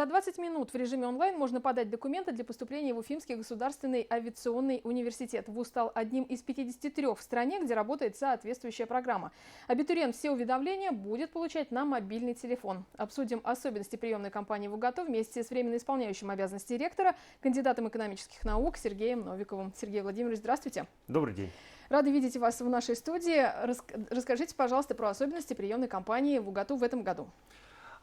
За 20 минут в режиме онлайн можно подать документы для поступления в Уфимский государственный авиационный университет. ВУЗ стал одним из 53 в стране, где работает соответствующая программа. Абитуриент все уведомления будет получать на мобильный телефон. Обсудим особенности приемной кампании в УГАТО вместе с временно исполняющим обязанности ректора, кандидатом экономических наук Сергеем Новиковым. Сергей Владимирович, здравствуйте. Добрый день. Рады видеть вас в нашей студии. Расскажите, пожалуйста, про особенности приемной кампании в УГАТО в этом году.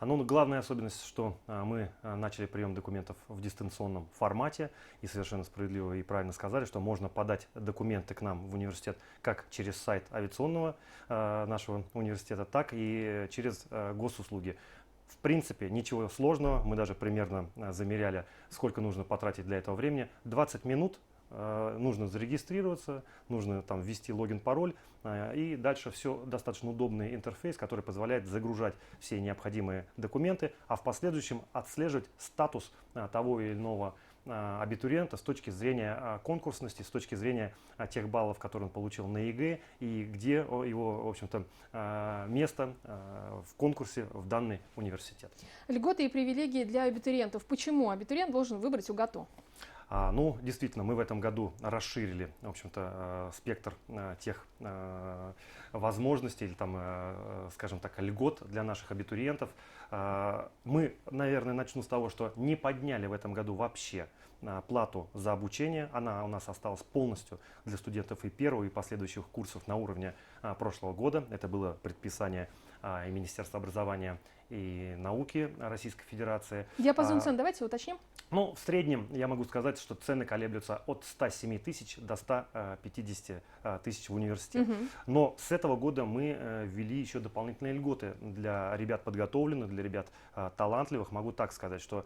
Ну, главная особенность, что мы начали прием документов в дистанционном формате, и совершенно справедливо и правильно сказали, что можно подать документы к нам в университет как через сайт авиационного нашего университета, так и через госуслуги. В принципе, ничего сложного, мы даже примерно замеряли, сколько нужно потратить для этого времени. 20 минут. Нужно зарегистрироваться, нужно там ввести логин, пароль, и дальше все достаточно удобный интерфейс, который позволяет загружать все необходимые документы, а в последующем отслеживать статус того или иного абитуриента с точки зрения конкурсности, с точки зрения тех баллов, которые он получил на ЕГЭ и где его, в общем-то, место в конкурсе в данный университет. Льготы и привилегии для абитуриентов. Почему абитуриент должен выбрать УГАТО? Ну, действительно, мы в этом году расширили, в общем-то, спектр тех возможностей или там, скажем так, льгот для наших абитуриентов. Мы, наверное, начну с того, что не подняли в этом году вообще плату за обучение. Она у нас осталась полностью для студентов и первого, и последующих курсов на уровне прошлого года. Это было предписание и Министерства образования и науки Российской Федерации. Диапазон цен давайте уточним. Ну, в среднем я могу сказать, что цены колеблются от 107 тысяч до 150 тысяч в университет. Но с этого года мы ввели еще дополнительные льготы для ребят подготовленных, для ребят талантливых. Могу так сказать, что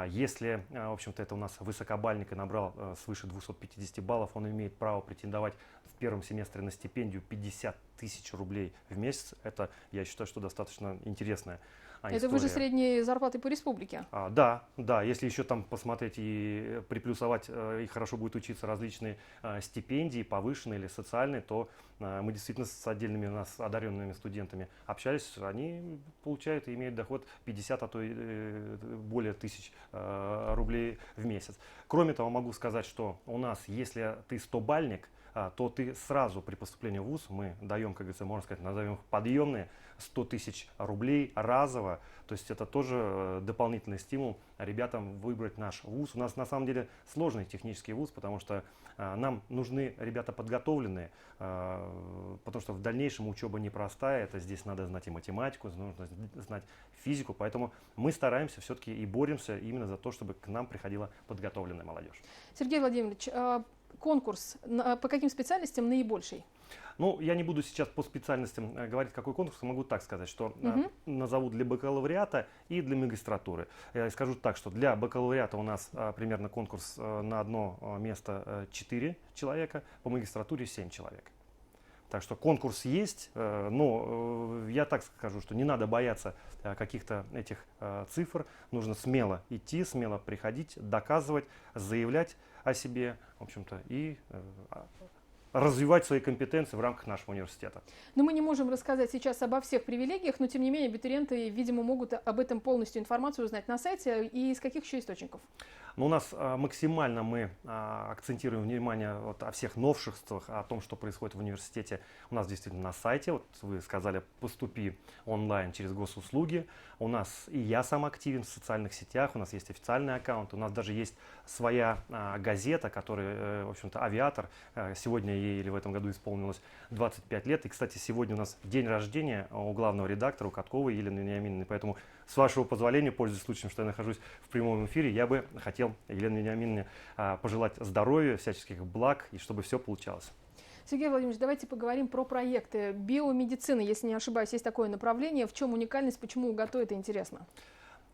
если, в общем-то, это у нас высокобальник и набрал свыше 250 баллов, он имеет право претендовать в первом семестре на стипендию 50 тысяч рублей в месяц. Это, я считаю, что достаточно интересная история. Это выше средней зарплаты по республике. Да, если еще там посмотреть и приплюсовать, и хорошо будет учиться различные стипендии, повышенные или социальные, то мы действительно с отдельными у нас одаренными студентами общались, они получают и имеют доход 50, а то и более тысяч рублей в месяц. Кроме того, могу сказать, что у нас, если ты 100-бальник, то ты сразу при поступлении в ВУЗ, мы даем, как говорится, можно сказать, назовем их подъемные, 100 тысяч рублей разово. То есть это тоже дополнительный стимул ребятам выбрать наш ВУЗ. У нас на самом деле сложный технический ВУЗ, потому что нам нужны ребята подготовленные, потому что в дальнейшем учеба непростая. Это здесь надо знать и математику, нужно знать физику. Поэтому мы стараемся все-таки и боремся именно за то, чтобы к нам приходила подготовленная молодежь. Сергей Владимирович, конкурс по каким специальностям наибольший? Ну, я не буду сейчас по специальностям говорить, какой конкурс, могу так сказать, что назову для бакалавриата и для магистратуры. Я скажу так, что для бакалавриата у нас примерно конкурс на одно место 4 человека, по магистратуре 7 человек. Так что конкурс есть, но я так скажу, что не надо бояться каких-то этих цифр. Нужно смело идти, смело приходить, доказывать, заявлять о себе, в общем-то, и развивать свои компетенции в рамках нашего университета. Но мы не можем рассказать сейчас обо всех привилегиях, но тем не менее абитуриенты, видимо, могут об этом полностью информацию узнать на сайте. И из каких еще источников? Но у нас максимально мы акцентируем внимание вот о всех новшествах, о том, что происходит в университете. У нас действительно на сайте, вот вы сказали, поступи онлайн через госуслуги. У нас и я сам активен в социальных сетях, у нас есть официальный аккаунт, у нас даже есть своя газета, которая, в общем-то, «Авиатор». Сегодня ей или в этом году исполнилось 25 лет. И, кстати, сегодня у нас день рождения у главного редактора, у Катковой Елены Вениаминовны. Поэтому, с вашего позволения, пользуясь случаем, что я нахожусь в прямом эфире, я бы хотел Елене Вениаминовне пожелать здоровья, всяческих благ и чтобы все получалось. Сергей Владимирович, давайте поговорим про проекты биомедицины. Если не ошибаюсь, есть такое направление. В чем уникальность, почему УГАТО это интересно?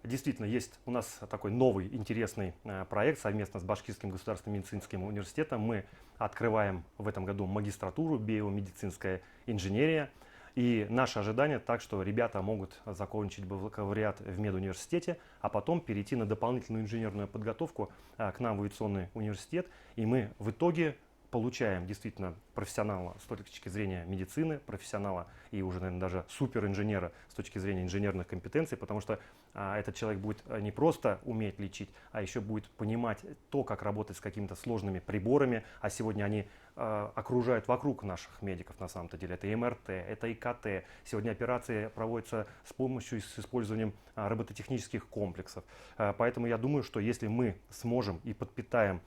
Действительно, есть у нас такой новый интересный проект совместно с Башкирским государственным медицинским университетом. Мы открываем в этом году магистратуру биомедицинская инженерия. И наше ожидание так, что ребята могут закончить бакалавриат в медуниверситете, а потом перейти на дополнительную инженерную подготовку к нам в авиационный университет. И мы в итоге получаем действительно профессионала с точки зрения медицины, профессионала и уже, наверное, даже суперинженера с точки зрения инженерных компетенций, потому что этот человек будет не просто уметь лечить, а еще будет понимать то, как работать с какими-то сложными приборами, а сегодня они окружают вокруг наших медиков на самом-то деле. Это МРТ, это ИКТ. Сегодня операции проводятся с помощью, с использованием робототехнических комплексов. Поэтому я думаю, что если мы сможем и подпитаем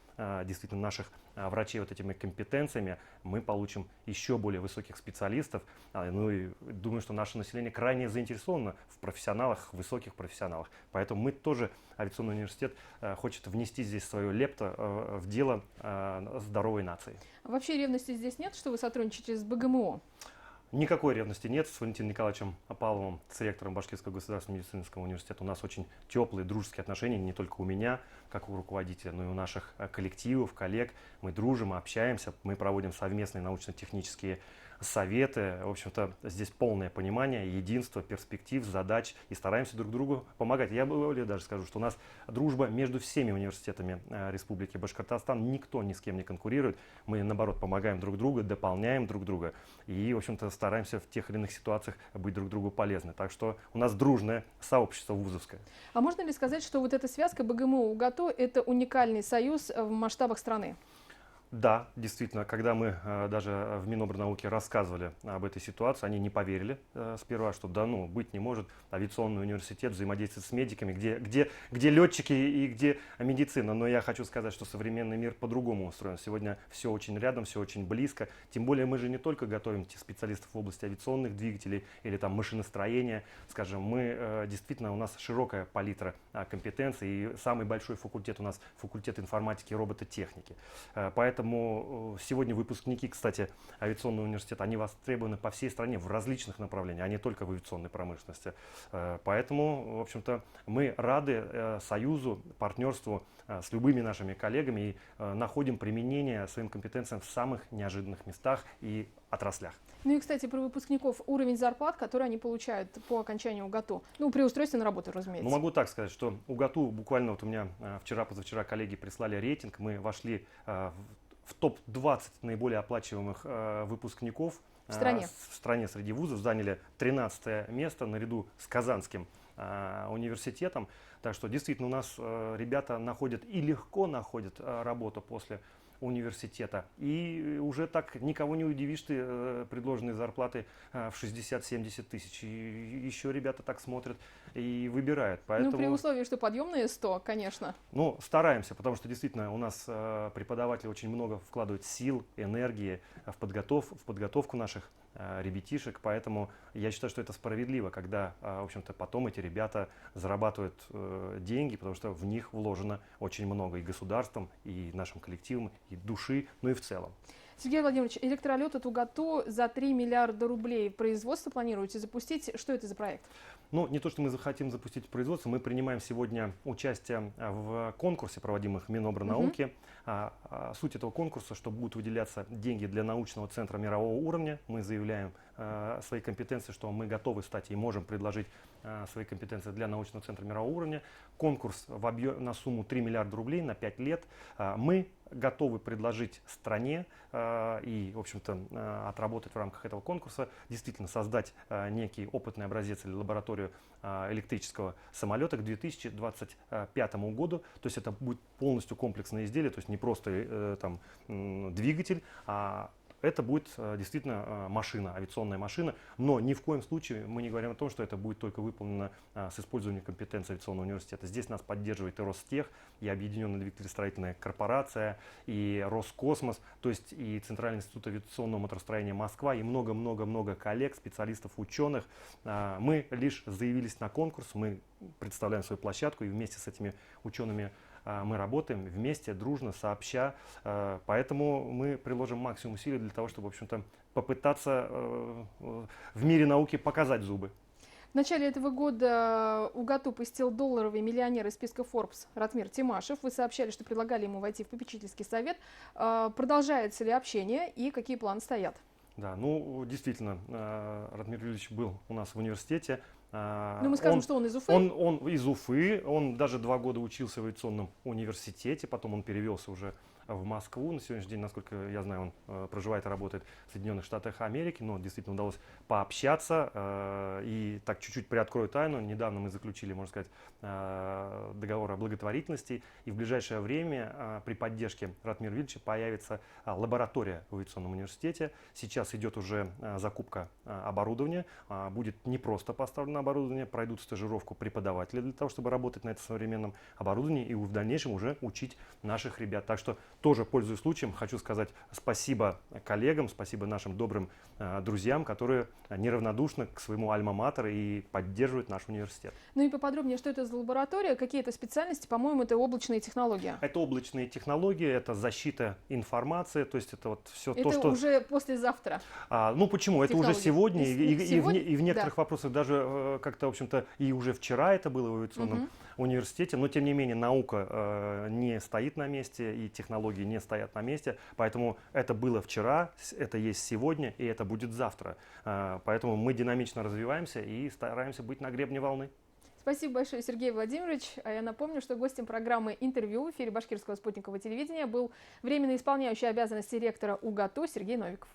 действительно наших врачей вот этими компетенциями, мы получим еще более высоких специалистов. Ну и думаю, что наше население крайне заинтересовано в профессионалах, высоких профессионалах. Поэтому мы тоже, авиационный университет, хочет внести здесь свое лепто в дело здоровой нации. Вообще ревности здесь нет, что вы сотрудничаете с БГМО? Никакой ревности нет. С Валентином Николаевичем Опаловым, с ректором Башкирского государственного медицинского университета, у нас очень теплые, дружеские отношения, не только у меня, как у руководителя, но и у наших коллективов, коллег. Мы дружим, общаемся, мы проводим совместные научно-технические советы. В общем-то, здесь полное понимание, единство, перспектив, задач, и стараемся друг другу помогать. Я более даже скажу, что у нас дружба между всеми университетами Республики Башкортостан. Никто ни с кем не конкурирует. Мы, наоборот, помогаем друг другу, дополняем друг друга и, в общем-то, стараемся в тех или иных ситуациях быть друг другу полезны. Так что у нас дружное сообщество вузовское. А можно ли сказать, что вот эта связка БГМО-УГАТО – это уникальный союз в масштабах страны? Да, действительно, когда мы даже в Минобрнауке рассказывали об этой ситуации, они не поверили сперва, что да ну, быть не может, авиационный университет взаимодействует с медиками, где летчики и где медицина. Но я хочу сказать, что современный мир по-другому устроен. Сегодня все очень рядом, все очень близко. Тем более мы же не только готовим специалистов в области авиационных двигателей или там машиностроения, скажем, мы действительно, у нас широкая палитра компетенций, и самый большой факультет у нас факультет информатики и робототехники. Поэтому сегодня выпускники, кстати, авиационного университета, они востребованы по всей стране в различных направлениях, а не только в авиационной промышленности. Поэтому, в общем-то, мы рады союзу, партнерству с любыми нашими коллегами и находим применение своим компетенциям в самых неожиданных местах и отраслях. Ну и, кстати, про выпускников, уровень зарплат, который они получают по окончанию УГАТО, ну, при устройстве на работу, разумеется. Ну, могу так сказать, что УГАТО, буквально вот у меня вчера-позавчера коллеги прислали рейтинг, мы вошли в топ-20 наиболее оплачиваемых выпускников в стране среди вузов, заняли 13 место наряду с Казанским университетом. Так что действительно у нас ребята находят и легко находят работу после университета. И уже так никого не удивишь ты предложенные зарплаты в 60-70 тысяч. И еще ребята так смотрят и выбирают. Поэтому, ну, при условии, что подъемные 100, конечно. Ну, стараемся, потому что действительно у нас преподаватели очень много вкладывают сил, энергии в подготовку наших ребятишек, поэтому я считаю, что это справедливо, когда, в общем-то, потом эти ребята зарабатывают деньги, потому что в них вложено очень много и государством, и нашим коллективом, и души, ну и в целом. Сергей Владимирович, электролет от УГАТО за 3 миллиарда рублей производство планируете запустить. Что это за проект? Ну, не то, что мы хотим запустить производство, мы принимаем сегодня участие в конкурсе, проводимых Минобрнауки. Суть этого конкурса, что будут выделяться деньги для научного центра мирового уровня. Мы заявляем свои компетенции, что мы готовы стать и можем предложить свои компетенции для научного центра мирового уровня. Конкурс на сумму 3 миллиарда рублей на 5 лет. Мы готовы предложить стране и, в общем-то, отработать в рамках этого конкурса, действительно создать некий опытный образец или лабораторию электрического самолета к 2025 году. То есть это будет полностью комплексное изделие, то есть не просто там двигатель, а это будет действительно машина, авиационная машина, но ни в коем случае мы не говорим о том, что это будет только выполнено с использованием компетенций авиационного университета. Здесь нас поддерживает и Ростех, и Объединенная двигателестроительная корпорация, и Роскосмос, то есть и Центральный институт авиационного моторостроения Москва, и много-много-много коллег, специалистов, ученых. Мы лишь заявились на конкурс, мы представляем свою площадку, и вместе с этими учеными мы работаем вместе, дружно, сообща, поэтому мы приложим максимум усилий для того, чтобы, в общем-то, попытаться в мире науки показать зубы. В начале этого года УГАТО посетил долларовый миллионер из списка Forbes Ратмир Тимашев. Вы сообщали, что предлагали ему войти в попечительский совет. Продолжается ли общение и какие планы стоят? Да, ну, действительно, Ратмир Юрьевич был у нас в университете. Ну, мы скажем, что он из Уфы. Он из Уфы, он даже 2 года учился в авиационном университете, потом он перевелся уже в Москву. На сегодняшний день, насколько я знаю, он проживает и работает в Соединенных Штатах Америки, но действительно удалось пообщаться. И так чуть-чуть приоткрою тайну. Недавно мы заключили, можно сказать, договор о благотворительности. И в ближайшее время при поддержке Ратмира Вильича появится лаборатория в авиационном университете. Сейчас идет уже закупка оборудования. Будет не просто поставлено оборудование, пройдут стажировку преподаватели для того, чтобы работать на этом современном оборудовании и в дальнейшем уже учить наших ребят. Так что тоже, пользуясь случаем, хочу сказать спасибо коллегам, спасибо нашим добрым друзьям, которые неравнодушны к своему альма-матер и поддерживают наш университет. Ну и поподробнее, что это за лаборатория, какие это специальности? По-моему, это облачные технологии. Это облачные технологии, это защита информации, то есть это вот все это то, что... Это уже послезавтра. Ну почему? Это уже сегодня, и в некоторых да. вопросах даже как-то, в общем-то, и уже вчера это было в авиационном университете, но тем не менее наука не стоит на месте, и технологии не стоят на месте, поэтому это было вчера, это есть сегодня, и это будет завтра. Поэтому мы динамично развиваемся и стараемся быть на гребне волны. Спасибо большое, Сергей Владимирович. А я напомню, что гостем программы «Интервью» в эфире Башкирского спутникового телевидения был временно исполняющий обязанности ректора УГАТУ Сергей Новиков.